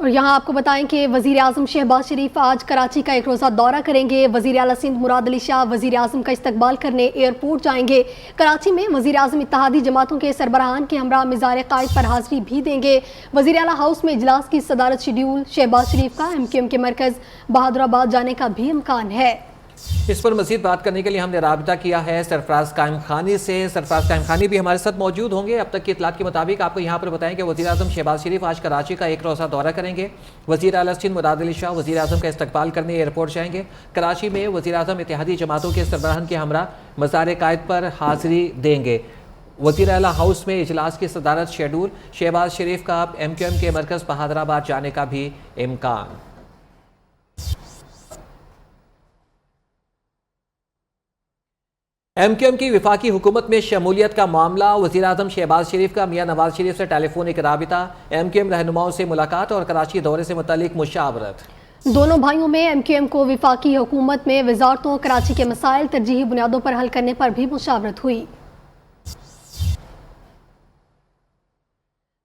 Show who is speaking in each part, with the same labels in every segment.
Speaker 1: اور یہاں آپ کو بتائیں کہ وزیر اعظم شہباز شریف آج کراچی کا ایک روزہ دورہ کریں گے۔ وزیر اعلیٰ سندھ مراد علی شاہ وزیر اعظم کا استقبال کرنے ایئرپورٹ جائیں گے۔ کراچی میں وزیر اعظم اتحادی جماعتوں کے سربراہان کے ہمراہ مزار قائد پر حاضری بھی دیں گے۔ وزیر اعلیٰ ہاؤس میں اجلاس کی صدارت شیڈیول۔ شہباز شریف کا MQM کے مرکز بہادر آباد جانے کا بھی امکان ہے۔
Speaker 2: اس پر مزید بات کرنے کے لیے ہم نے رابطہ کیا ہے سرفراز قائم خانی سے۔ سرفراز قائم خانی بھی ہمارے ساتھ موجود ہوں گے۔ اب تک کی اطلاعات کے مطابق آپ کو یہاں پر بتائیں کہ وزیر اعظم شہباز شریف آج کراچی کا ایک روزہ دورہ کریں گے۔ وزیر اعلیٰ سندھ مراد علی شاہ وزیر اعظم کا استقبال کرنے ایئرپورٹ جائیں گے۔ کراچی میں وزیر اعظم اتحادی جماعتوں کے سربراہان کے ہمراہ مزار قائد پر حاضری دیں گے۔ وزیر اعلیٰ ہاؤس میں اجلاس کی صدارت شیڈول۔ شہباز شریف کا MQM کے مرکز بہادر آباد جانے کا بھی امکان۔ MQM کی وفاقی حکومت میں شمولیت کا معاملہ۔ وزیر اعظم شہباز شریف کا میاں نواز شریف سے ٹیلی فونک رابطہ، MQM رہنماؤں سے ملاقات اور کراچی دورے سے متعلق مشاورت۔
Speaker 1: دونوں بھائیوں میں MQM کو وفاقی حکومت میں وزارتوں کراچی کے مسائل ترجیحی بنیادوں پر حل کرنے پر بھی مشاورت ہوئی۔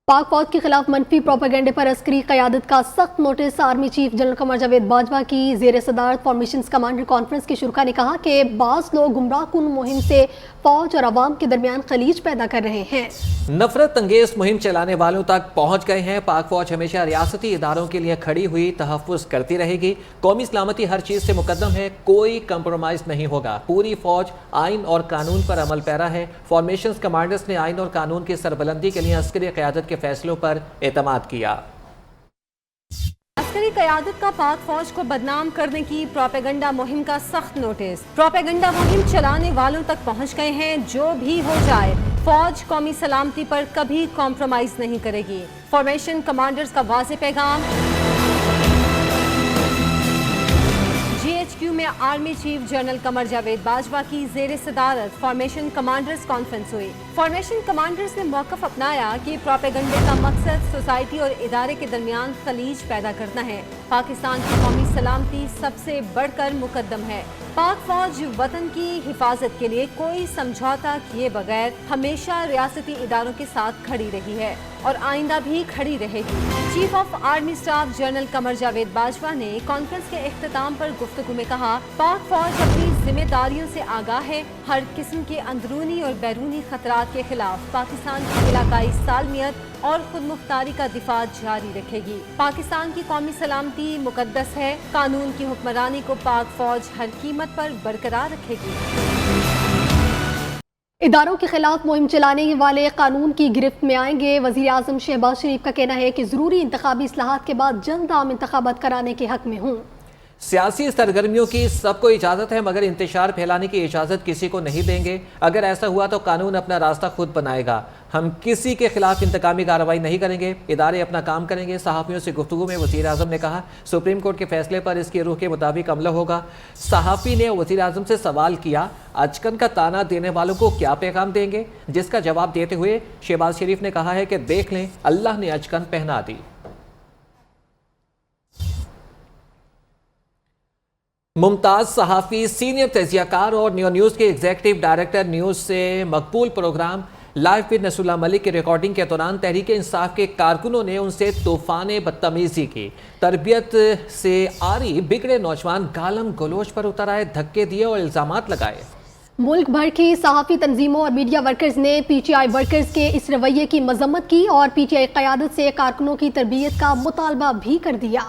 Speaker 1: پاک فوج کے خلاف منفی پروپیگنڈے پر عسکری قیادت کا سخت notice. Army chief general Qamar Javed Bajwa کی زیر صدارت فارمیشنز کمانڈر کانفرنس کے شرکاء نے کہا کہ بعض لوگ گمراہ کن مہم سے فوج اور عوام کے درمیان خلیج پیدا کر رہے ہیں۔
Speaker 2: نفرت انگیز مہم چلانے والوں تک پہنچ گئے ہیں۔ پاک فوج ہمیشہ ریاستی اداروں کے لیے کھڑی ہوئی تحفظ کرتی رہے گی۔ قومی سلامتی ہر چیز سے مقدم ہے، کوئی کمپرومائز نہیں ہوگا۔ پوری فوج آئین اور قانون پر عمل پیرا ہے۔ فارمیشنز کمانڈرز نے آئین اور قانون کی سربلندی کے لیے عسکری قیادت کے فیصلوں پر اعتماد کیا۔
Speaker 3: عسکری قیادت کا پاک فوج کو بدنام کرنے کی پروپیگنڈا مہم کا سخت نوٹس۔ پروپیگنڈا مہم چلانے والوں تک پہنچ گئے ہیں، جو بھی ہو جائے فوج قومی سلامتی پر کبھی کمپرومائز نہیں کرے گی۔ فارمیشن کمانڈرز کا واضح پیغام۔ GHQ میں army chief general Qamar Javed Bajwa کی زیر صدارت فارمیشن کمانڈرز کانفرنس ہوئی۔ فارمیشن کمانڈرز نے موقف اپنایا کہ پروپیگنڈے کا مقصد سوسائٹی اور ادارے کے درمیان خلیج پیدا کرنا ہے۔ پاکستان کی قومی سلامتی سب سے بڑھ کر مقدم ہے۔ پاک فوج وطن کی حفاظت کے لیے کوئی سمجھوتا کیے بغیر ہمیشہ ریاستی اداروں کے ساتھ کھڑی رہی ہے اور آئندہ بھی کھڑی رہے گی۔ Chief of army staff general Qamar Javed Bajwa نے کانفرنس کے اختتام پر گفتگو میں کہا، پاک فوج اپنی ذمہ داریوں سے آگاہ ہے، ہر قسم کے اندرونی اور بیرونی خطرات کے خلاف پاکستان کی علاقائی سالمیت اور خود مختاری کا دفاع جاری رکھے گی۔ پاکستان کی قومی سلامتی مقدس ہے، قانون کی حکمرانی کو پاک فوج ہر قیمت پر برقرار رکھے گی۔
Speaker 1: اداروں کے خلاف مہم چلانے والے قانون کی گرفت میں آئیں گے۔ وزیر اعظم شہباز شریف کا کہنا ہے کہ ضروری انتخابی اصلاحات کے بعد جلد عام انتخابات کرانے کے حق میں ہوں۔
Speaker 2: سیاسی سرگرمیوں کی سب کو اجازت ہے، مگر انتشار پھیلانے کی اجازت کسی کو نہیں دیں گے۔ اگر ایسا ہوا تو قانون اپنا راستہ خود بنائے گا۔ ہم کسی کے خلاف انتقامی کارروائی نہیں کریں گے، ادارے اپنا کام کریں گے۔ صحافیوں سے گفتگو میں وزیر اعظم نے کہا، سپریم کورٹ کے فیصلے پر اس کی روح کے مطابق عمل ہوگا۔ صحافی نے وزیر اعظم سے سوال کیا، اچکن کا تانا دینے والوں کو کیا پیغام دیں گے، جس کا جواب دیتے ہوئے شہباز شریف نے کہا ہے کہ دیکھ لیں، اللہ نے اچکن پہنا دی۔ ممتاز صحافی، سینئر تجزیہ کار اور نیو نیوز کے ایگزیکٹو ڈائریکٹر نیوز سے مقبول پروگرام لائیو ود نصر اللہ ملک کی ریکارڈنگ کے دوران تحریک انصاف کے کارکنوں نے ان سے طوفان بدتمیزی کی۔ تربیت سے آری بگڑے نوجوان گالم گلوچ پر اتر آئے، دھکے دیے اور الزامات لگائے۔
Speaker 1: ملک بھر کی صحافی تنظیموں اور میڈیا ورکرز نے PTI ورکرز کے اس رویے کی مذمت کی اور PTI قیادت سے کارکنوں کی تربیت کا مطالبہ بھی کر دیا۔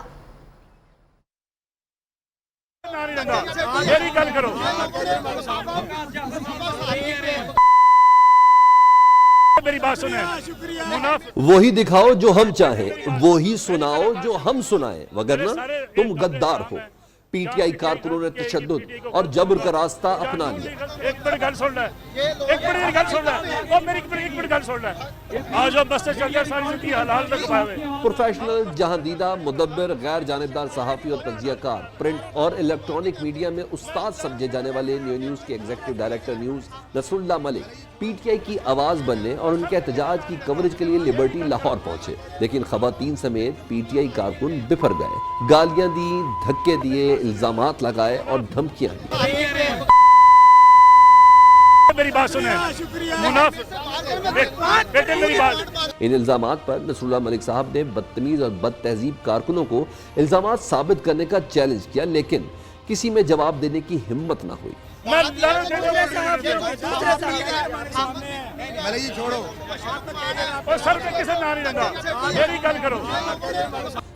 Speaker 4: وہی دکھاؤ جو ہم چاہیں، وہی سناؤ جو ہم سنائیں، وگرنہ تم غدار ہو۔ PTI کارکنوں نے تشدد اور جبر کا راستہ اپنا لیا۔ پروفیشنل، جہاں دیدہ، مدبر، غیر جانبدار صحافی اور تجزیہ کار، پرنٹ اور الیکٹرانک میڈیا میں استاد سمجھے جانے والے نیو نیوز کے ایگزیکٹو ڈائریکٹر نیوز نصر اللہ ملک PTI کی آواز بننے اور ان کے احتجاج کی کوریج کے لیے لبرٹی لاہور پہنچے، لیکن خواتین سمیت PTI کارکن بفر گئے، گالیاں دی، دھکے دیے، الزامات لگائے اور دھمکیاں دی۔
Speaker 5: میری بات سنیں، बेटे मेरी बात।
Speaker 4: इन इल्जामात पर नसरुल्लाह मलिक साहब ने बदतमीज और बद तहजीब कारकुनों को इल्जामात साबित करने का चैलेंज किया, लेकिन किसी में जवाब देने की हिम्मत न हुई।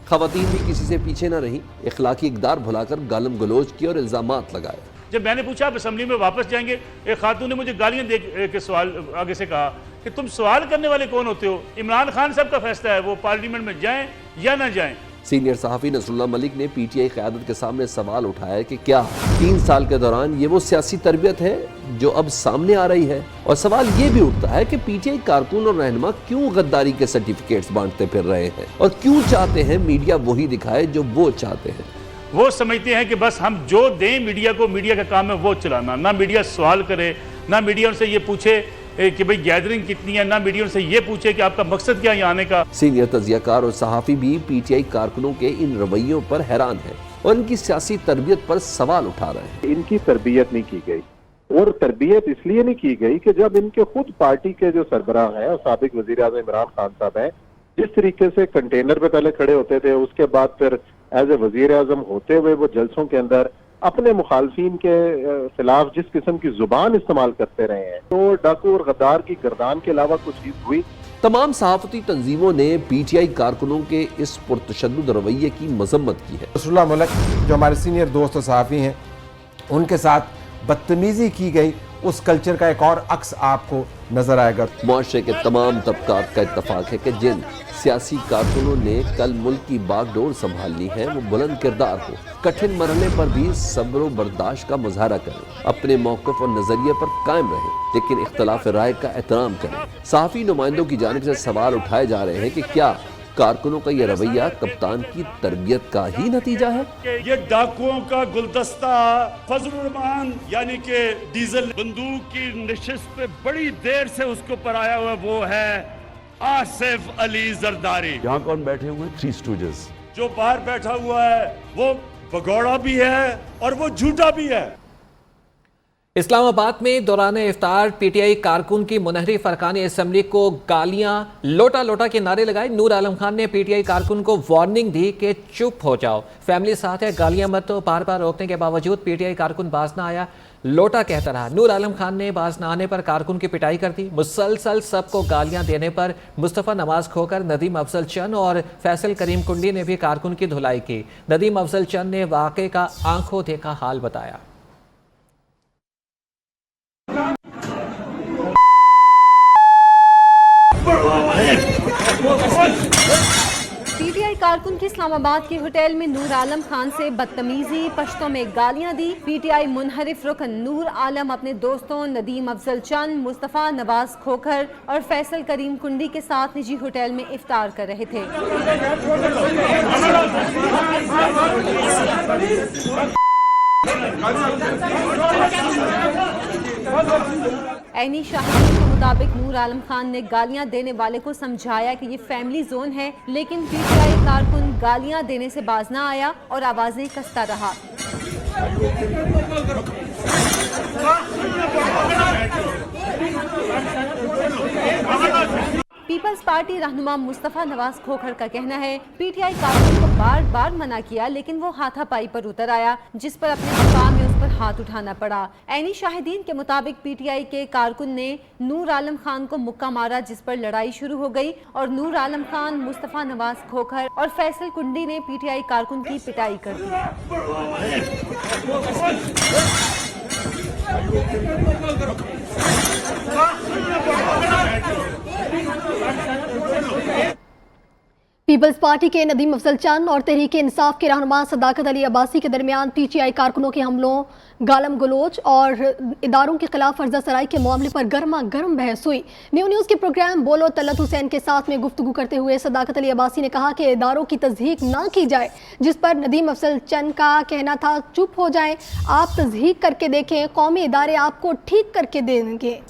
Speaker 4: खवातीन भी किसी से पीछे न रही, इखलाकी इकदार भुलाकर गालम गलोच की और इल्जामात लगाए।
Speaker 5: जब मैंने पूछा आप असेंबली में वापस जाएंगे, एक खातून ने मुझे गालियां दे के सवाल आगे से कहा कि तुम सवाल करने वाले कौन होते हो, इमरान खान साहब का फैसला है वो पार्लियामेंट में जाएं या ना जाएं।
Speaker 4: सीनियर सहाफ़ी नसरुल्लाह मलिक ने पीटीआई क़यादत के सामने सवाल उठाया कि क्या 3 साल के दौरान ये वो सियासी तरबियत है जो अब सामने आ रही है, और सवाल ये भी उठता है कि पीटीआई कारकुन और रहनुमा क्यों गद्दारी के सर्टिफिकेट्स बांटते फिर रहे हैं और क्यों चाहते हैं मीडिया वही दिखाए जो वो चाहते हैं।
Speaker 5: वो समझते हैं कि बस हम जो दें मीडिया को, मीडिया का काम है वो चलाना, ना मीडिया सवाल करे, ना मीडिया उनसे ये पूछे कि भाई गैदरिंग कितनी है, ना मीडिया उनसे ये पूछे कि आपका मकसद क्या है यहाँ आने का।
Speaker 4: सीनियर तज्जियाकार और सहाफ़ी भी पीटीआई कारकुनों के इन रवैयों पर हैरान है और इनकी सियासी तरबियत पर सवाल उठा रहे हैं।
Speaker 6: इनकी तरबियत नहीं की गई, और तरबियत इसलिए नहीं की गई कि जब इनके खुद पार्टी के जो सरबराह हैं और साबिक वज़ीर आज़म इमरान खान साहब हैं, जिस तरीके से कंटेनर पे पहले खड़े होते थे, उसके बाद फिर एज ए वज़ीर आज़म होते हुए वो जलसों के अंदर अपने मुखालफीन के खिलाफ जिस किस्म की जुबान इस्तेमाल करते रहे हैं, तो डाकू और गद्दार की गर्दान के अलावा कुछ चीज हुई।
Speaker 4: तमाम सहाफती तंजीमों ने पीटीआई कारकुनों के इस पुरतशद्दुद रवैये की मजम्मत की है।
Speaker 7: नसरुल्लाह मलिक जो हमारे सीनियर दोस्त और सहाफ़ी हैं, उनके साथ बदतमीजी की गई, उस कल्चर का एक और अक्स आपको नजर आएगा।
Speaker 4: मुआशरे के तमाम तबकात का इत्तफाक है कि जिन सियासी कारकुनों ने कल मुल्क की बागडोर संभाल ली है वो बुलंद किरदार हो, कठिन मरहले पर भी सब्र व बर्दाश्त का मुजाहरा करें, अपने मौक़िफ़ और नज़रिए पर कायम रहें, लेकिन इख्तलाफ राय का एहतराम करें। सहाफ़ी नुमाइंदों की जानिब से सवाल उठाए जा रहे हैं कि क्या कारकुनों का ये रवैया कप्तान की तरबियत का ही नतीजा है?
Speaker 8: ये डाकुओं का गुलदस्ता फजलुर रहमान यानी कि डीजल बंदूक की नशिस्त पे बड़ी देर से उसको पर आया हुआ वो है आसिफ अली जरदारी।
Speaker 9: यहाँ कौन बैठे हुए? 3 स्टूजेस।
Speaker 8: जो बाहर बैठा हुआ है वो भगौड़ा भी है और वो झूठा भी है।
Speaker 2: इस्लामाबाद में दौरान इफ्तार पीटीआई कारकुन की मुनहरी फरकानी असम्बली को गालियां, लोटा लोटा के नारे लगाए। नूर आलम खान ने पीटीआई कारकुन को वार्निंग दी कि चुप हो जाओ, फैमिली साथ है, गालियां मत दो। बार बार रोकने के बावजूद पीटीआई कारकुन बाज ना आया, लोटा कहता रहा। नूर आलम खान ने बाज न आने पर कारकुन की पिटाई कर दी। मुसलसल सबको गालियां देने पर मुस्तफ़ा नवाज खोकर, नदीम अफजल चंद और फैसल करीम कुंडी ने भी कारकुन की धुलाई की। नदीम अफजल चंद ने वाक़े का आंखों देखा हाल बताया।
Speaker 3: पीटीआई कारकुन की इस्लामाबाद के होटल में नूर आलम खान से बदतमीजी, पश्तों में गालियां दी। पीटीआई मुनहरिफ रुकन नूर आलम अपने दोस्तों नदीम अफजल चंद, मुस्तफ़ा नवाज खोखर और फैसल करीम कुंडी के साथ निजी होटल में इफ्तार कर रहे थे। ऐनी शाहिदीन के मुताबिक नूर आलम खान ने गालियां देने वाले को समझाया कि ये फैमिली जोन है, लेकिन पीटीआई कारकुन गालियां देने से बाज ना आया और आवाजें कसता रहा। पीपल्स पार्टी रहनुमा मुस्तफ़ा नवाज खोखर का कहना है पीटीआई कारकुन को बार बार मना किया, लेकिन वो हाथापाई पर उतर आया, जिस पर अपने मुकाम में उस पर हाथ उठाना पड़ा। ऐनी शाहिदीन के मुताबिक पीटीआई के कारकुन ने नूर आलम खान को मुक्का मारा, जिस पर लड़ाई शुरू हो गई और नूर आलम खान, मुस्तफ़ा नवाज खोखर और फैसल कुंडी ने पीटीआई कारकुन की पिटाई कर दी।
Speaker 1: पीपल्स पार्टी के नदीम अफजल चंद और तहरीक इंसाफ के रहनुमा सदाकत अली अब्बासी के दरमियान पीटीआई कारकुनों के हमलों, गालम गलोच और इदारों के खिलाफ फर्जा सराई के मामले पर गर्मा गर्म बहस हुई। न्यूज़ के प्रोग्राम बोलो तलत हुसैन के साथ में गुफ्तगू करते हुए सदाकत अली अब्बासी ने कहा कि इदारों की तज़हीक ना की जाए, जिस पर नदीम अफजल चंद का कहना था चुप हो जाएं, आप तज़हीक करके देखें, कौमी इदारे आपको ठीक करके देंगे।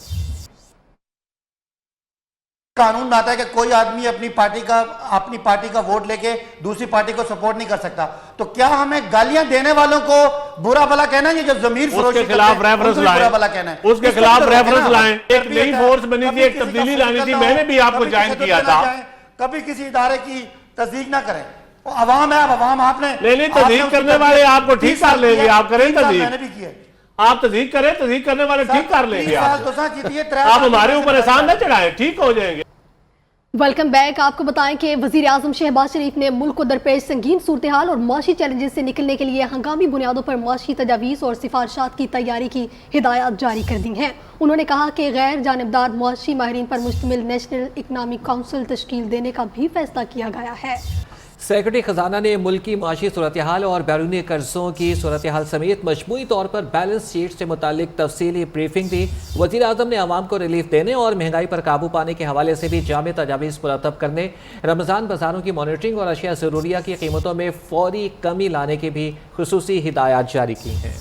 Speaker 10: قانون میں آتا ہے کہ کوئی آدمی اپنی پارٹی کا ووٹ لے کے دوسری پارٹی کو سپورٹ نہیں کر سکتا. تو کیا ہمیں گالیاں دینے والوں کو برا بھلا کہنا ہے؟ یہ جو ضمیر فروشی کرتے ہیں ان کو برا بھلا کہنا ہے.
Speaker 11: اس کے خلاف ریفرنس لائیں. ایک نئی فورس بنی تھی, ایک تبدیلی لانی تھی, میں نے بھی آپ کو جوائن کیا تھا.
Speaker 10: کبھی کسی ادارے کی تصدیق نہ کریں. عوام ہے, اب عوام آپ نے
Speaker 11: نہیں تصدیق کرنے والے آپ کو ٹھیک کر لیں گے. آپ کریں تصدیق,
Speaker 10: میں نے بھی کی ہے.
Speaker 11: آپ تصدیق کریں, تصدیق کرنے والے ٹھیک کر لیں گے.
Speaker 10: آپ
Speaker 11: ہمارے اوپر احسان نہ چڑھائیں, ٹھیک ہو جائیں گے.
Speaker 1: Welcome back. آپ کو بتائیں کہ وزیر اعظم شہباز شریف نے ملک کو درپیش سنگین صورتحال اور معاشی چیلنجز سے نکلنے کے لیے ہنگامی بنیادوں پر معاشی تجاویز اور سفارشات کی تیاری کی ہدایات جاری کر دی ہیں. انہوں نے کہا کہ غیر جانبدار معاشی ماہرین پر مشتمل نیشنل اکنامک کونسل تشکیل دینے کا بھی فیصلہ کیا گیا ہے.
Speaker 2: سیکرٹری خزانہ نے ملکی معاشی صورتحال اور بیرونی قرضوں کی صورتحال سمیت مجموعی طور پر بیلنس شیٹ سے متعلق تفصیلی بریفنگ دی. وزیر اعظم نے عوام کو ریلیف دینے اور مہنگائی پر قابو پانے کے حوالے سے بھی جامع تجاویز مرتب کرنے, رمضان بازاروں کی مانیٹرنگ اور اشیاء ضروریہ کی قیمتوں میں فوری کمی لانے کی بھی خصوصی ہدایات جاری کی ہیں.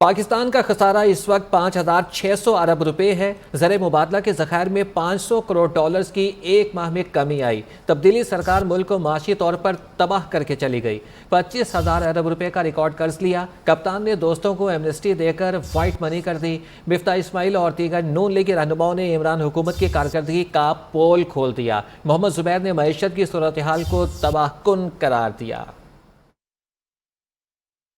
Speaker 2: پاکستان کا خسارہ اس وقت 5,600 ارب روپے ہے. زر مبادلہ کے ذخائر میں 500 کروڑ ڈالرز کی ایک ماہ میں کمی آئی. تبدیلی سرکار ملک کو معاشی طور پر تباہ کر کے چلی گئی. 25,000 ارب روپے کا ریکارڈ قرض لیا. کپتان نے دوستوں کو ایمنسٹی دے کر وائٹ منی کر دی. مفتاح اسماعیل اور دیگر نون لیگی رہنماؤں نے عمران حکومت کی کارکردگی کا پول کھول دیا. محمد زبیر نے معیشت کی صورتحال کو تباہ کن قرار دیا.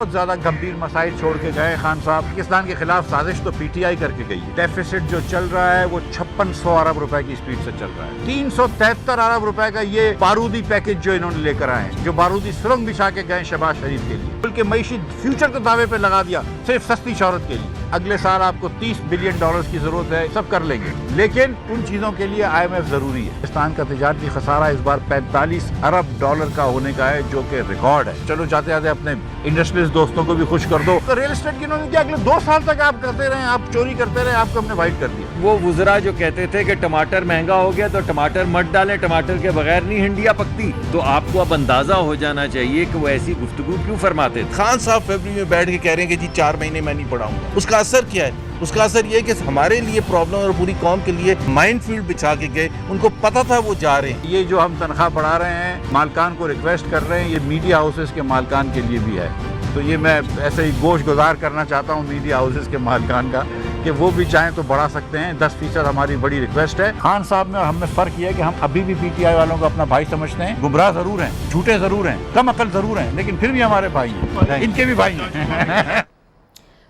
Speaker 12: بہت زیادہ گمبھیر مسائل چھوڑ کے گئے خان صاحب. پاکستان کے خلاف سازش تو پی ٹی آئی کر کے گئی ہے. ڈیفیسٹ جو چل رہا ہے وہ 5600 ارب روپے کی سپیڈ سے چل رہا ہے. 373 ارب روپے کا یہ بارودی پیکج جو انہوں نے لے کر آئے ہیں, جو بارودی سرنگ بچھا کے گئے شہباز شریف کے لیے. بلکہ معیشی فیوچر کو دعوے پہ لگا دیا صرف سستی شہرت کے لیے. اگلے سال آپ کو 30 بلین ڈالرز کی ضرورت ہے, سب کر لیں گے, لیکن ان چیزوں کے لیے آئی ایم ایف ضروری ہے. پاکستان کا تجارتی خسارہ اس بار 45 ارب ڈالر کا ہونے کا ہے, جو کہ ریکارڈ ہے. چلو جاتے جاتے اپنے انڈسٹریلسٹ دوستوں کو بھی خوش کر دو. ریل اسٹیٹ کی انہوں نے کیا اگلے 2 سال تک آپ کرتے رہے, آپ چوری کرتے رہے, آپ کو ہم نے وائٹ کر دیا.
Speaker 13: وہ وزراء جو کہتے تھے کہ ٹماٹر مہنگا ہو گیا تو ٹماٹر مت ڈالیں, ٹماٹر کے بغیر نہیں ہنڈیا پکتی, تو آپ کو اب اندازہ ہو جانا چاہیے کہ وہ ایسی گفتگو کیوں فرماتے تھے.
Speaker 14: خان صاحب فیبری میں بیٹھ کے کہہ رہے ہیں کہ جی 4 مہینے میں نہیں پڑھاؤں گا. اس کا اثر کیا ہے؟ اس کا اثر یہ ہے کہ ہمارے لیے پرابلم اور پوری قوم کے لیے مائنڈ فیلڈ بچھا کے گئے. ان کو پتا تھا وہ جا رہے ہیں.
Speaker 12: یہ جو ہم تنخواہ بڑھا رہے ہیں, مالکان کو ریکویسٹ کر رہے ہیں, یہ میڈیا ہاؤسز کے مالکان کے لیے بھی ہے. تو یہ میں ایسے ہی گوش گزار کرنا چاہتا ہوں میڈیا ہاؤسز کے مالکان کا کہ وہ بھی چاہیں تو بڑھا سکتے ہیں. 10% ہماری بڑی ریکویسٹ ہے. خان صاحب میں اور ہم میں فرق یہ ہے کہ ہم ابھی بھی پی ٹی آئی والوں کو اپنا بھائی سمجھتے ہیں. گمراہ ضرور ہیں, جھوٹے ضرور ہیں, کم عقل ضرور ہیں, لیکن پھر بھی ہمارے بھائی ہیں, ان کے بھی بھائی ہیں.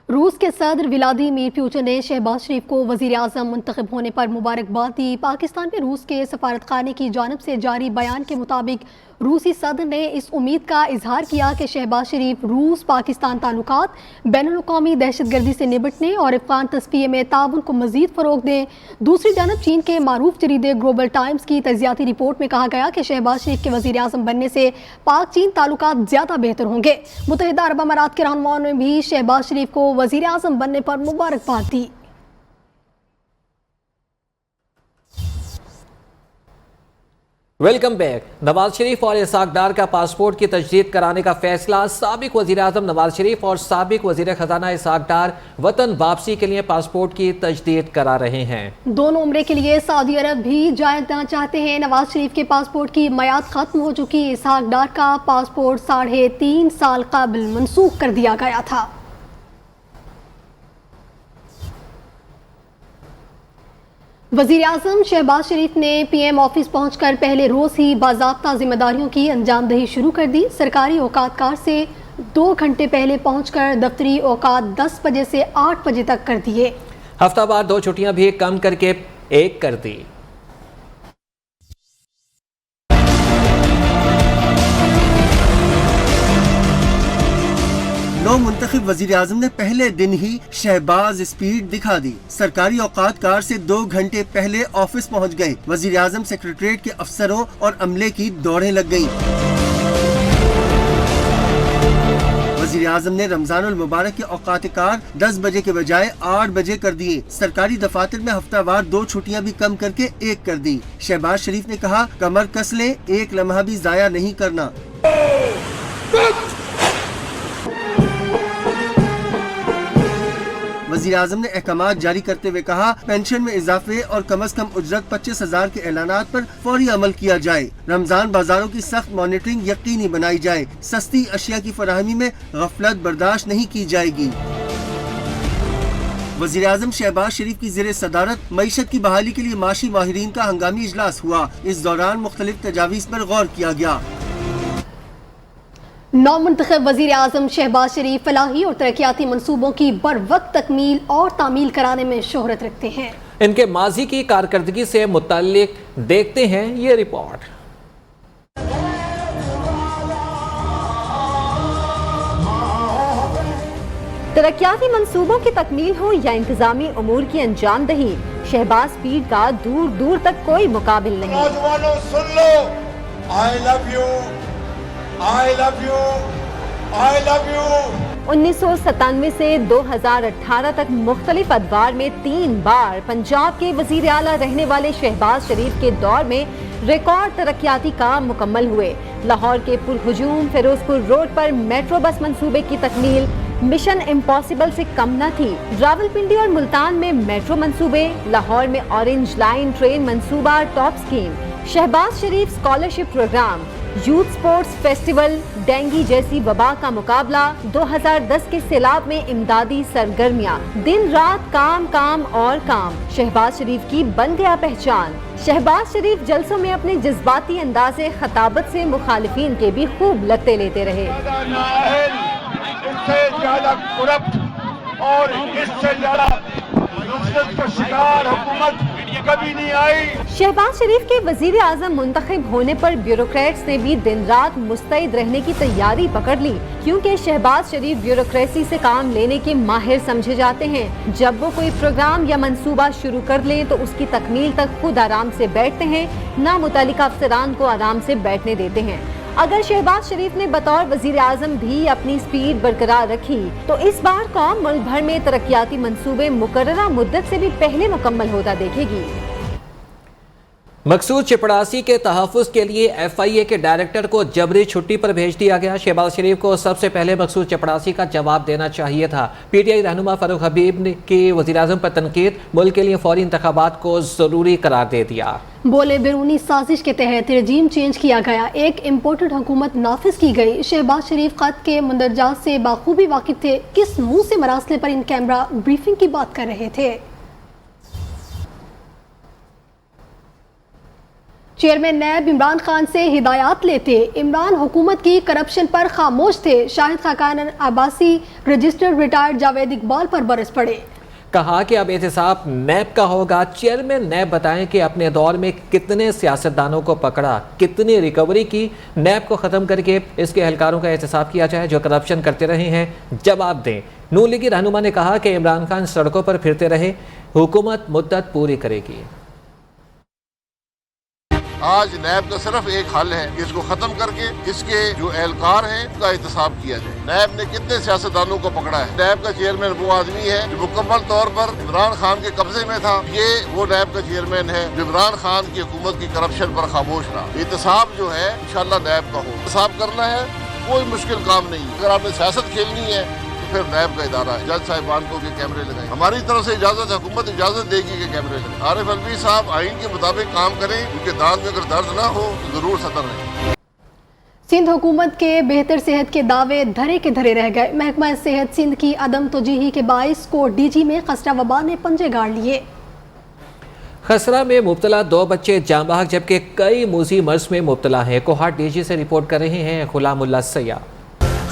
Speaker 1: روس کے صدر ولادیمیر پوٹن نے شہباز شریف کو وزیر اعظم منتخب ہونے پر مبارکباد دی. پاکستان میں روس کے سفارت خانے کی جانب سے جاری بیان کے مطابق روسی صدر نے اس امید کا اظہار کیا کہ شہباز شریف روس پاکستان تعلقات بین الاقوامی دہشت گردی سے نمٹنے اور افغان تصفیے میں تعاون کو مزید فروغ دیں. دوسری جانب چین کے معروف جریدے گلوبل ٹائمز کی تجزیاتی رپورٹ میں کہا گیا کہ شہباز شریف کے وزیر اعظم بننے سے پاک چین تعلقات زیادہ بہتر ہوں گے. متحدہ عرب امارات کے رہنماؤں نے بھی شہباز شریف کو وزیر اعظم بننے پر مبارکباد دی.
Speaker 2: Welcome back. نواز شریف اور اسحاق ڈار کا پاسپورٹ کی تجدید کرانے کا فیصلہ. سابق وزیر اعظم نواز شریف اور سابق وزیر خزانہ اسحاق ڈار وطن واپسی کے لیے پاسپورٹ کی تجدید کرا رہے ہیں.
Speaker 1: دونوں عمرے کے لیے سعودی عرب بھی جانا چاہتے ہیں. نواز شریف کے پاسپورٹ کی میعاد ختم ہو چکی. اسحاق ڈار کا پاسپورٹ 3.5 سال قبل منسوخ کر دیا گیا تھا. وزیر اعظم شہباز شریف نے پی ایم آفس پہنچ کر پہلے روز ہی باضابطہ ذمہ داریوں کی انجام دہی شروع کر دی. سرکاری اوقات کار سے 2 گھنٹے پہلے پہنچ کر دفتری اوقات 10 بجے سے 8 بجے تک کر دیے.
Speaker 2: ہفتہ وار 2 چھٹیاں بھی کم کر کے 1 کر دی.
Speaker 15: نو منتخب وزیر اعظم نے پہلے دن ہی شہباز اسپیڈ دکھا دی. سرکاری اوقات کار سے 2 گھنٹے پہلے آفس پہنچ گئے. وزیر اعظم سیکریٹریٹ کے افسروں اور عملے کی دوڑیں لگ گئیں. وزیر اعظم نے رمضان المبارک کے اوقات کار 10 بجے کے بجائے 8 بجے کر دیے. سرکاری دفاتر میں ہفتہ وار 2 چھٹیاں بھی کم کر کے 1 کر دی. شہباز شریف نے کہا, کمر کس لیں, 1 لمحہ بھی ضائع نہیں کرنا. वज़ीर आज़म ने अहकामात जारी करते हुए कहा, पेंशन में इजाफे और कम अज कम उजरत 25,000 के ऐलानात पर फौरी अमल किया जाए। रमजान बाजारों की सख्त मॉनिटरिंग यकीनी बनाई जाए। सस्ती अशिया की फराहमी में गफलत बर्दाश्त नहीं की जाएगी। वज़ीर आज़म शहबाज शरीफ की ज़ेरे सदारत मईशत की बहाली के लिए माशी माहिरीन का हंगामी इजलास हुआ। इस दौरान मुख्तलिफ तजावीज़ पर गौर किया गया।
Speaker 1: नौमुंतखब वज़ीर आज़म शहबाज शरीफ फलाही और तरक्याती मनसूबों की बर वक्त तकमील और तामील कराने में शोहरत रखते हैं।
Speaker 2: इनके माजी की कारकर्दगी से मुताल्लिक देखते हैं ये रिपोर्ट।
Speaker 3: तरक्याती मंसूबों की तकमील हो या इंतजामी उमूर की अंजाम दही, शहबाज स्पीड का दूर दूर तक कोई मुकाबिल नहीं।
Speaker 8: नौजवानों सुन लो, I love you, I love you, I love you.
Speaker 3: 1997 से 2018 तक मुख्तलिफ अदवार में 3 बार पंजाब के वजीर आला रहने वाले शहबाज शरीफ के दौर में रिकॉर्ड तरक्याती काम मुकम्मल हुए। लाहौर के पुरहुजूम फिरोजपुर रोड पर मेट्रो बस मंसूबे की तकमील मिशन इम्पॉसिबल से कम न थी। रावलपिंडी और मुल्तान में मेट्रो मंसूबे, लाहौर में ऑरेंज लाइन ट्रेन मंसूबा top scheme, Shahbaz Sharif scholarship programme, youth sports festival, dengue जैसी वबा का मुकाबला, 2010 के सैलाब में इमदादी सरगर्मियां, दिन रात काम काम और काम शहबाज शरीफ की बन गया पहचान। शहबाज शरीफ जलसों में अपने जज्बाती अंदाज़े खताबत से मुखालिफिन के भी खूब लत्ते लेते रहे।
Speaker 8: इससे ज्यादा करप्ट और इससे ज्यादा नुकसान का शिकार हुकूमत कभी नहीं आई।
Speaker 3: शहबाज शरीफ के वजीर आज़म मुंतखब होने पर ब्यूरोक्रेट्स ने भी दिन रात मुस्तैद रहने की तैयारी पकड़ ली, क्योंकि शहबाज शरीफ ब्यूरोक्रेसी से काम लेने के माहिर समझे जाते हैं। जब वो कोई प्रोग्राम या मंसूबा शुरू कर लें तो उसकी तकमील तक खुद आराम से बैठते हैं, ना मुतालिका अफसरान को आराम से बैठने देते हैं। अगर शहबाज शरीफ ने बतौर वजीर आज़म भी अपनी स्पीड बरकरार रखी तो इस बार कौम मुल्क भर में तरक्याती मंसूबे मुकर्ररा मुद्दत से भी पहले मुकम्मल होता देखेगी।
Speaker 2: मकसूद चपड़ासी के तहफ़्फ़ुज़ के लिए FIA के डायरेक्टर को जबरी छुट्टी पर भेज दिया गया। शहबाज शरीफ को सबसे पहले मकसूद चपड़ासी का जवाब देना चाहिए था। PTI रहनुमा फारूक हबीब ने की वज़ीर-ए-आज़म पर तनकीद, मुल्क के लिए फौरी इंतखाबात को ज़रूरी करार दे दिया।
Speaker 1: बोले बैरूनी साजिश के तहत रजीम चेंज किया गया, एक इम्पोर्टेड हुकूमत नाफिज की गई। शहबाज शरीफ खत के मंदरजात से बाखूबी वाकिफ थे, किस मुंह से मरासले पर इन कैमरा ब्रीफिंग की बात कर रहे थे। चेयरमैन नैब इमरान खान से हिदायत लेते, इमरान हुकूमत की करप्शन पर खामोश थे। शाहिद खाकान अब्बासी रजिस्टर्ड रिटायर्ड जावेद इकबाल पर बरस पड़े,
Speaker 2: कहा कि अब एहतसाब नैब का होगा। चेयरमैन नैब बताएं कि अपने दौर में कितने सियासतदानों को पकड़ा, कितनी रिकवरी की। नैब को ख़त्म करके इसके एहलकारों का एहतसाब किया जाए जो करप्शन करते रहे हैं, जवाब दें। नून लीगी रहनुमा ने कहा कि इमरान खान सड़कों पर फिरते रहे, हुकूमत मुद्दत पूरी करेगी।
Speaker 14: आज नैब का सिर्फ एक हल है कि इसको खत्म करके इसके जो एहलकार हैं उनका एहतसाब किया जाए। नैब ने कितने सियासतदानों को पकड़ा है। नैब का चेयरमैन वो आदमी है जो मुकम्मल तौर पर इमरान खान के कब्जे में था। ये वो नैब का चेयरमैन है जो इमरान खान की हुकूमत की करप्शन पर खामोश रहा। एहतसाब जो है इंशाल्लाह नैब का हो। एहतसाब करना है कोई मुश्किल काम नहीं। अगर आपने सियासत खेलनी है फिर नैब का इदारा है। जज साहिबान को के कैमरे लगाए, हमारी तरफ से इजाजत, हुकूमत इजाजत देगी कि कैमरे लगाए। आरिफ अलवी साहब आइन के मुताबिक काम करें, उनके दांत में अगर दर्द ना हो तो जरूर सतर रहें।
Speaker 1: सिंध हुकूमत के बेहतर सेहत के दावे धरे के धरे रह गए। महकमा सेहत सिंध की अदम तोजीही के बाइस को DG में खसरा वबा ने पंजे गाड़ लिए।
Speaker 2: खसरा में मुब्तला 2 बच्चे जाँ बहक जबकि कई मूजी मर्ज में मुब्तला हैं। कोहाट DG से रिपोर्ट कर रहे हैं गुलामुल्लाह सैयद।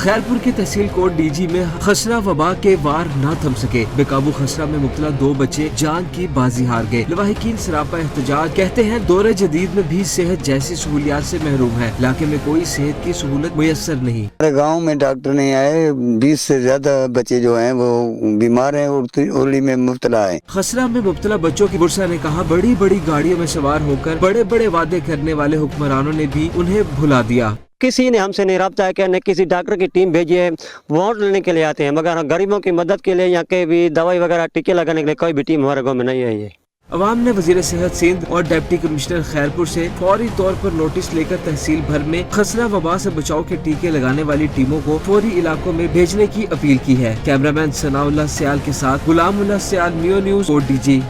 Speaker 16: खैरपुर के तहसील कोट DG में खसरा वबा के वार न थम सके। बेकाबू खसरा में मुब्तला 2 बच्चे जान की बाजी हार गए। लवाहिकीन सरापा एहतजाज, कहते हैं दौरे जदीद में भी सेहत जैसी सहूलियात से महरूम है। इलाके में कोई सेहत की सहूलत मुयस्सर नहीं।
Speaker 17: हमारे गाँव में डॉक्टर नहीं आए, 20 से ज्यादा बच्चे जो हैं वो बीमार हैं, उल्टी में मुब्तला है।
Speaker 16: खसरा में मुब्तला बच्चों की बुरसा ने कहा, बड़ी बड़ी गाड़ियों में सवार होकर बड़े बड़े वादे करने वाले हुक्मरानों ने भी उन्हें भुला दिया।
Speaker 18: किसी ने हमसे नहीं रब्ता किया, न किसी डॉक्टर की टीम भेजी है। वोट लेने के लिए आते हैं मगर गरीबों की मदद के लिए या के भी दवाई वगैरह टीके लगाने के लिए कोई भी टीम हमारे गाँव में नहीं आई है।
Speaker 16: अवाम ने वजीर सेहत सिंध और डिप्टी कमिश्नर खैरपुर से फौरी तौर पर नोटिस लेकर तहसील भर में खसरा वबा से बचाव के टीके लगाने वाली टीमों को फौरी इलाकों में भेजने की अपील की है। कैमरामैन सनाउल्लाह सियाल के साथ गुलामुल्लाह सियाल, मियो न्यूज़ और डीजी।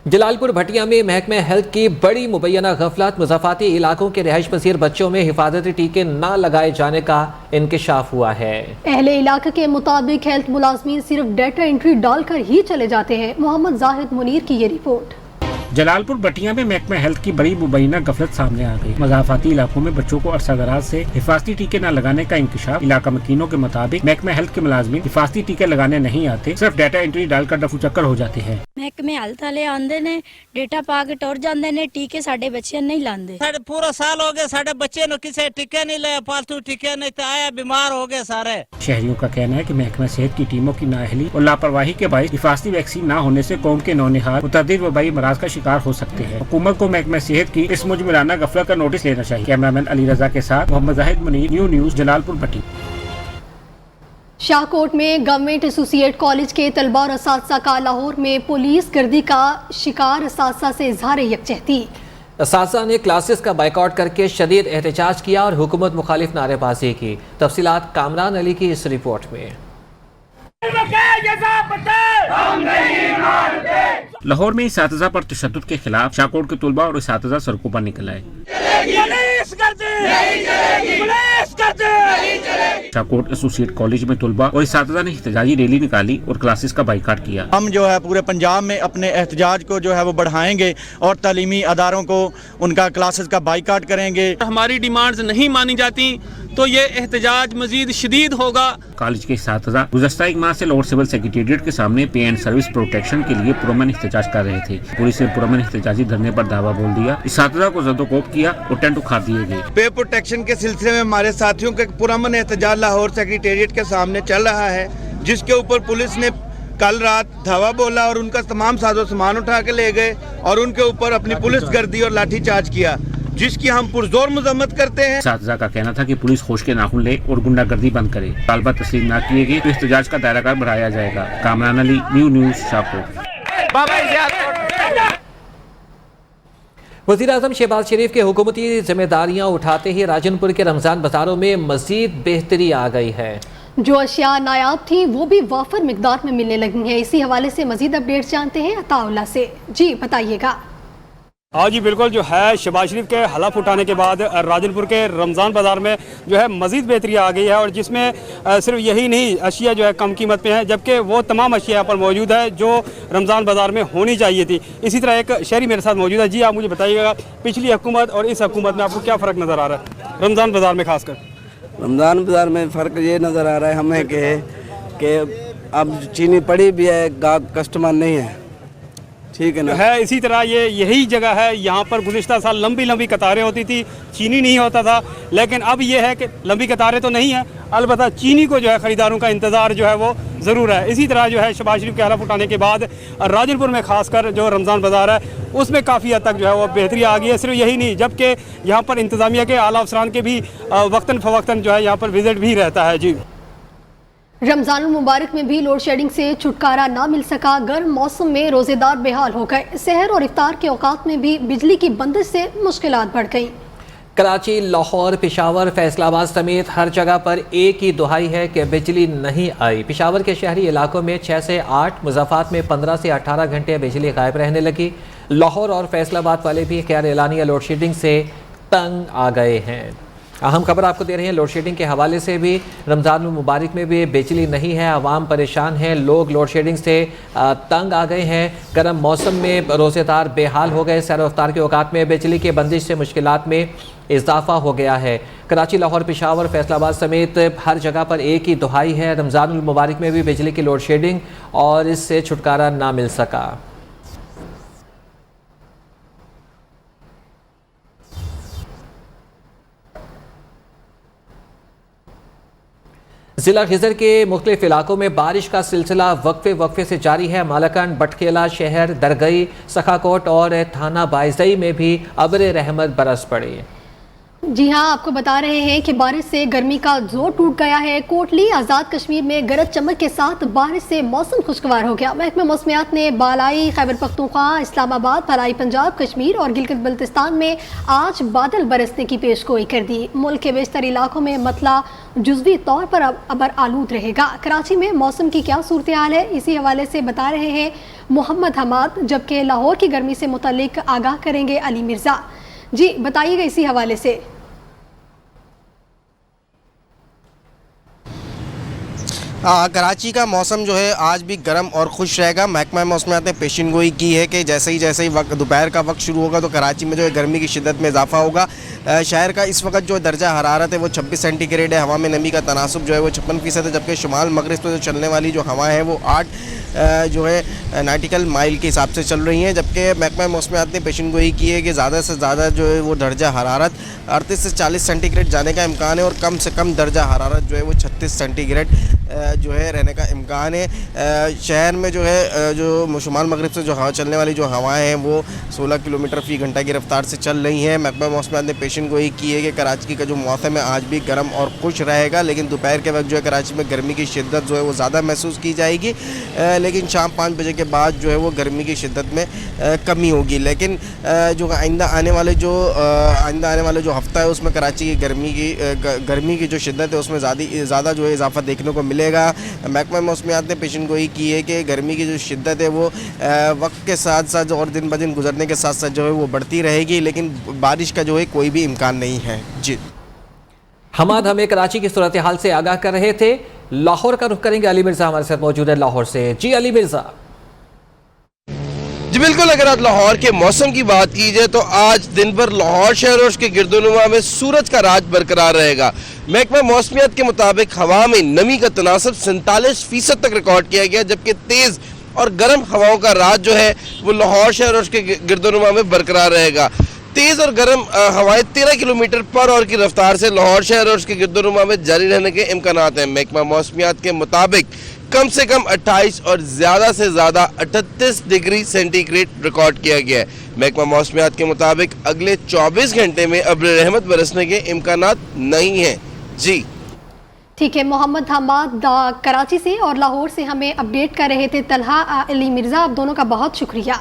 Speaker 2: जलालपुर भटिया में महकमे हेल्थ की बड़ी मुबैना गफलत, मुज़ाफ़ाती इलाकों के रिहाइश पसीर बच्चों में हिफाजती टीके न लगाए जाने का इंकशाफ हुआ है।
Speaker 1: अहले इलाके के मुताबिक हेल्थ मुलाजमीन सिर्फ डेटा एंट्री डालकर ही चले जाते हैं। मोहम्मद जाहिद मुनीर की ये रिपोर्ट।
Speaker 19: जलालपुर भटिया में महकमा हेल्थ की बड़ी मुबैना गफलत सामने आ गई। मुज़ाफ़ाती इलाकों में बच्चों को अरसा दराज से हिफाजती टीके न लगाने का इंकशाफ। इलाका मकीनों के मुताबिक महकमा हेल्थ के मुलाजमीन हिफाजती टीके लगाने नहीं आते, सिर्फ डाटा एंट्री डालकर डफू चक्कर हो जाते हैं।
Speaker 20: महकमे हेल्थ वाले आंदे ने डेटा पा के टुर जांदे ने, टीके साडे बच्चे नहीं लांदे।
Speaker 21: साडे पूरा साल हो गया साडे बच्चे ने किसी टीके नहीं ले, पालतू टीके नहीं तो आया बीमार हो गए सारे।
Speaker 19: शहरियों का कहना है कि महकमा सेहत की टीमों की नाअहली और लापरवाही के बायस हिफाजती वैक्सीन न होने से कौम के नौनिहाल मुतअद्दिद वबाई मराज का शिकार हो सकते हैं। हुकूमत को महकमा सेहत की इस मुजमिलाना गफलत का नोटिस लेना चाहिए। कैमरामैन अली रजा के साथ मोहम्मद जाहिद मुनीर, न्यू न्यूज़, जलालपुर भट्टी।
Speaker 1: शाहकोट में गवर्नमेंट एसोसिएट कॉलेज के तलबा और असातिज़ा का लाहौर में पुलिस गर्दी का शिकार असातिज़ा से इज़हार यकजहती।
Speaker 2: असातिज़ा ने क्लासेस का बाइकआउट करके शदीद एहतजाज किया और हुकूमत मुखालिफ नारेबाजी की। तफसीलात कामरान अली की इस रिपोर्ट में।
Speaker 19: लाहौर में इसातिज़ा पर तशद्दुद के खिलाफ शाहकोट के तलबा और इसातिज़ा सड़कों पर निकल आए। शाहकोट एसोसिएट कॉलेज में तलबा और इसातिज़ा ने एहतजाजी रैली निकाली और क्लासेस का बाइकाट किया।
Speaker 22: हम जो है पूरे पंजाब में अपने एहतजाज को जो है वो बढ़ाएंगे और तालीमी अदारों को उनका क्लासेस का बाइकाट करेंगे।
Speaker 23: हमारी डिमांड्स नहीं मानी जाती तो ये एहतजाज मजीद शदीद होगा।
Speaker 19: कॉलेज के इसातिज़ा गुज़श्ता एक माह से लाहौर सिविल सेक्रेटेरिएट के सामने पे एंड सर्विस प्रोटेक्शन के लिए पुरअमन एहतजाज कर रहे थे। पुलिस ने पुरअमन एहतजाजी धरने पर दावा बोल दिया। इसातिज़ा को ज़दोकोब किया और टेंट उखाड़ दिए गए।
Speaker 22: पे प्रोटेक्शन के सिलसिले में हमारे साथियों के पुरअमन एहतजाज लाहौर सेक्रेटेरिएट के सामने चल रहा है, जिसके ऊपर पुलिस ने कल रात धावा बोला और उनका तमाम साजो सामान उठा के ले गए और उनके ऊपर अपनी पुलिस गर्दी और लाठी चार्ज किया, जिसकी हम पुरजोर मजम्मत करते हैं।
Speaker 19: इसातिज़ा का कहना था कि पुलिस होश के नाखून ले और गुंडागर्दी बंद करे। तालबा तस्लीम न किए गए तो एहतजाज का दायरा बढ़ाया जाएगा। Kamran Ali, new news, Shahkot.
Speaker 2: वज़ीर-ए-आज़म शहबाज शरीफ के हुकूमती जिम्मेदारियां उठाते ही राजनपुर के रमज़ान बाज़ारों में मज़ीद बेहतरी आ गई है।
Speaker 1: जो अशिया नायाब थी वो भी वाफर मिकदार में मिलने लगी हैं। इसी हवाले से मज़ीद अपडेट्स जानते हैं अताउल्लाह से। जी बताइएगा।
Speaker 24: हाँ जी बिल्कुल, जो है शहबाज शरीफ के हलफ उठाने के बाद राजनपुर के रमज़ान बाज़ार में जो है मज़ीद बेहतरी आ गई है और जिसमें सिर्फ यही नहीं अशिया जो है कम कीमत पे हैं, जबकि वो तमाम अशिया यहाँ पर मौजूद है जो रमज़ान बाज़ार में होनी चाहिए थी। इसी तरह एक शहरी मेरे साथ मौजूद है। जी आप मुझे बताइएगा, पिछली हुकूमत और इस हुकूमत में आपको क्या फ़र्क नज़र आ रहा है रमज़ान बाज़ार में? खासकर
Speaker 25: रमज़ान बाज़ार में फ़र्क ये नज़र आ रहा है हमें कि अब चीनी पड़ी भी है, गाहक कस्टमर नहीं है, ठीक है ना
Speaker 24: है। इसी तरह ये यही जगह है, यहाँ पर गुज़िश्ता साल लंबी लंबी कतारें होती थी, चीनी नहीं होता था, लेकिन अब ये है कि लंबी कतारें तो नहीं है, अलबत्ता चीनी को जो है ख़रीदारों का इंतज़ार जो है वो ज़रूर है। इसी तरह जो है शहबाज शरीफ के हलफ उठाने के बाद राजनपुर में खासकर जो रमज़ान बाज़ार है उसमें काफ़ी हद तक जो है वो बेहतरी आ गई है। सिर्फ यही नहीं, जबकि यहाँ पर इंतज़ामिया के आला अफसरान के भी वक्तन फ़वक्तन जो है यहाँ पर विज़िट भी रहता है। जी
Speaker 1: रमज़ान मुबारक में भी लोड शेडिंग से छुटकारा ना मिल सका। गर्म मौसम में रोज़ेदार बेहाल हो गए। सहर और इफ्तार के औकात में भी बिजली की बंदिश से मुश्किलात बढ़ गईं।
Speaker 2: कराची, लाहौर, पेशावर, फैसलाबाद समेत हर जगह पर एक ही दुहाई है कि बिजली नहीं आई। पेशावर के शहरी इलाकों में 6 से 8, मुज़फ़्फ़राबाद में 15 से 18 घंटे बिजली गायब रहने लगी। लाहौर और फैसलाबाद वाले भी गैर एलानिया लोड शेडिंग से तंग आ गए हैं। अहम खबर आपको दे रहे हैं लोड शेडिंग के हवाले से भी। रमज़ान मुबारक में भी बिजली नहीं है, आवाम परेशान है, लोग लोड शेडिंग से तंग आ गए हैं। गर्म मौसम में रोज़ेदार बेहाल हो गए। सैर इफ्तार के औकात में बिजली की बंदिश से मुश्किलात में इजाफा हो गया है। कराची, लाहौर, पेशावर, फैसलाबाद समेत हर जगह पर एक ही दुहाई है। रमज़ान मुबारक में भी बिजली की लोड शेडिंग और इससे छुटकारा ना मिल सका। ज़िला खिज़र के मुख्तलिफ इलाकों में बारिश का सिलसिला वक्फे से जारी है। मालाकंड, बटखेला शहर, दरगई, सखाकोट और थाना बाइजई में भी अब्र रहमत बरस पड़ी।
Speaker 1: جی ہاں، آپ کو بتا رہے ہیں کہ بارش سے گرمی کا زور ٹوٹ گیا ہے۔ کوٹلی آزاد کشمیر میں گرج چمک کے ساتھ بارش سے موسم خوشگوار ہو گیا۔ محکمہ موسمیات نے بالائی خیبر پختونخوا، اسلام آباد، بھلائی پنجاب، کشمیر اور گلگت بلتستان میں آج بادل برسنے کی پیشگوئی کر دی۔ ملک کے بیشتر علاقوں میں مطلع جزوی طور پر ابر آلود رہے گا۔ کراچی میں موسم کی کیا صورتحال ہے، اسی حوالے سے بتا رہے ہیں محمد حماد، جبکہ لاہور کی گرمی سے متعلق آگاہ کریں گے علی مرزا۔ جی بتائیے گا اسی حوالے سے۔
Speaker 4: کراچی کا موسم جو ہے آج بھی گرم اور خوش رہے گا۔ محکمہ موسمیات نے پیشین گوئی کی ہے کہ جیسے ہی وقت دوپہر کا وقت شروع ہوگا تو کراچی میں جو ہے گرمی کی شدت میں اضافہ ہوگا۔ شہر کا اس وقت جو درجہ حرارت ہے وہ 26 سینٹی گریڈ ہے۔ ہوا میں نمی کا تناسب جو ہے وہ 56% ہے، جبکہ شمال مغرب سے جو چلنے والی جو ہوائیں ہیں وہ 8 جو ہے ناٹیکل مائل کے حساب سے چل رہی ہیں، جبکہ محکمہ موسمیات نے پیشین گوئی کی ہے کہ زیادہ سے زیادہ جو ہے وہ درجہ حرارت 38 سے 40 سینٹی گریڈ جانے کا امکان ہے اور کم سے کم درجہ حرارت جو ہے وہ 36 سینٹی گریڈ جو ہے رہنے کا امکان ہے۔ شہر میں جو ہے جو شمال مغرب سے جو ہوا چلنے والی جو ہوائیں ہیں وہ 16 کلومیٹر فی گھنٹہ کی رفتار سے چل رہی ہیں۔ محکمہ موسمیات نے پیشین گوئی کی ہے کہ کراچی کا جو موسم ہے آج بھی گرم اور خوش رہے گا، لیکن دوپہر کے وقت جو ہے کراچی میں گرمی کی شدت جو ہے وہ زیادہ محسوس کی جائے گی، لیکن شام 5 بجے کے بعد جو ہے وہ گرمی کی شدت میں کمی ہوگی۔ لیکن جو آئندہ آنے والے جو ہفتہ ہے اس میں کراچی کی گرمی کی جو شدت ہے اس میں زیادہ جو ہے اضافہ دیکھنے کو ملے گا۔ محکمہ موسمیات نے پیشین گوئی کی ہے کہ گرمی کی جو شدت ہے وہ وقت کے ساتھ ساتھ اور دن بدن گزرنے کے ساتھ ساتھ جو ہے وہ بڑھتی رہے گی، لیکن بارش کا جو ہے کوئی بھی امکان نہیں ہے۔ جی
Speaker 2: حماد ہمیں کراچی کی صورتحال سے آگاہ کر رہے تھے۔ لاہور کا رخ کریں گے، علی مرزا ہمارے ساتھ موجود ہے لاہور سے۔ جی علی مرزا۔
Speaker 4: جی بالکل، اگر آپ لاہور کے موسم کی بات کی جائے تو آج دن بھر لاہور شہر اور اس کے گرد و نواح میں سورج کا راج برقرار رہے گا۔ محکمہ موسمیات کے مطابق ہوا میں نمی کا تناسب 47% تک ریکارڈ کیا گیا، جبکہ تیز اور گرم ہواؤں کا راج جو ہے وہ لاہور شہر اور اس کے گرد و نواح میں برقرار رہے گا۔ تیز اور گرم ہوائیں 13 کلومیٹر پر آور کی رفتار سے لاہور شہر اور اس کے گرد و نواح میں جاری رہنے کے امکانات ہیں۔ محکمہ موسمیات کے مطابق کم سے کم 28 اور زیادہ سے زیادہ 38 ڈگری سینٹی گریڈ ریکارڈ کیا گیا ہے۔ محکمہ موسمیات کے مطابق اگلے 24 گھنٹے میں ابر رحمت برسنے کے امکانات نہیں ہیں۔ جی
Speaker 1: ٹھیک ہے، محمد حماد کراچی سے اور لاہور سے ہمیں اپڈیٹ کر رہے تھے۔ طلحہ، علی مرزا، آپ دونوں کا بہت شکریہ۔